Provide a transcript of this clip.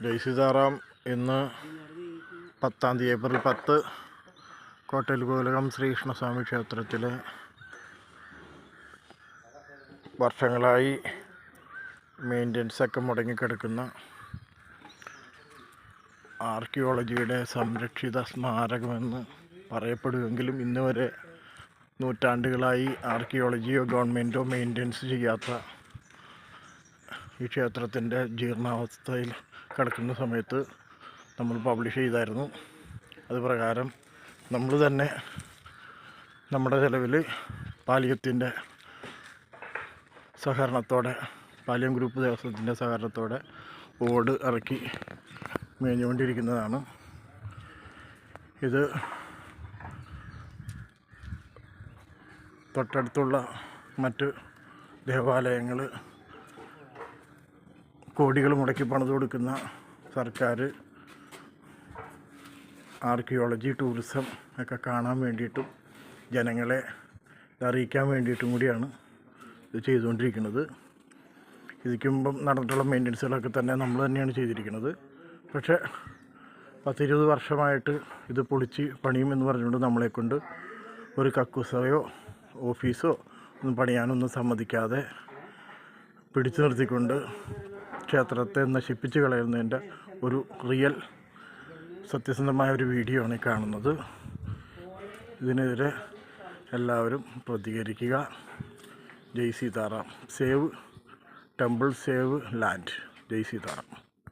ജയ് സീതാറാം. ഇന്ന് 10 ഏപ്രിൽ 10 കോട്ടയിൽ ഗോലകം ശ്രീകൃഷ്ണസ്വാമി ക്ഷേത്രത്തിൽ വർഷങ്ങളായി മെയിൻ്റനൻസൊക്കെ മുടങ്ങിക്കിടക്കുന്ന ആർക്കിയോളജിയുടെ സംരക്ഷിത സ്മാരകമെന്ന് പറയപ്പെടുമെങ്കിലും ഇന്ന് വരെ നൂറ്റാണ്ടുകളായി ആർക്കിയോളജിയോ ഗവൺമെൻറ്റോ മെയിൻ്റനൻസ് ചെയ്യാത്ത ഈ ക്ഷേത്രത്തിൻ്റെ ജീർണാവസ്ഥയിൽ കിടക്കുന്ന സമയത്ത് നമ്മൾ പബ്ലിഷ് ചെയ്തായിരുന്നു. അത് പ്രകാരം നമ്മൾ തന്നെ നമ്മുടെ ചിലവിൽ പാലിയത്തിൻ്റെ സഹകരണത്തോടെ, പാലിയം ഗ്രൂപ്പ് ദേവസ്വത്തിൻ്റെ സഹകരണത്തോടെ ഓട് ഇറക്കി മേഞ്ഞുകൊണ്ടിരിക്കുന്നതാണ്. ഇത് തൊട്ടടുത്തുള്ള മറ്റ് ദേവാലയങ്ങൾ കോടികൾ മുടക്കി പണിത് കൊടുക്കുന്ന സർക്കാർ ആർക്കിയോളജി ടൂറിസം ഒക്കെ കാണാൻ വേണ്ടിയിട്ടും ജനങ്ങളെ അറിയിക്കാൻ വേണ്ടിയിട്ടും കൂടിയാണ് ഇത് ചെയ്തുകൊണ്ടിരിക്കുന്നത്. ഇതിക്ക് മുമ്പ് നടന്നിട്ടുള്ള മെയിൻ്റനൻസുകളൊക്കെ തന്നെ നമ്മൾ തന്നെയാണ് ചെയ്തിരിക്കുന്നത്. പക്ഷേ 10-20 വർഷമായിട്ട് ഇത് പൊളിച്ച് പണിയുമെന്ന് പറഞ്ഞുകൊണ്ട് നമ്മളെക്കൊണ്ട് ഒരു കക്കൂസയോ ഓഫീസോ ഒന്നും പണിയാനൊന്നും സമ്മതിക്കാതെ പിടിച്ചു നിർത്തിക്കൊണ്ട് ക്ഷേത്രത്തെ നശിപ്പിച്ച് കളയുന്നതിൻ്റെ ഒരു റിയൽ സത്യസന്ധമായ ഒരു വീഡിയോ ആണ് ഈ കാണുന്നത്. ഇതിനെതിരെ എല്ലാവരും പ്രതികരിക്കുക. ജയ് Sitaram. Save temple, save land. ജയ് സീതാറാം.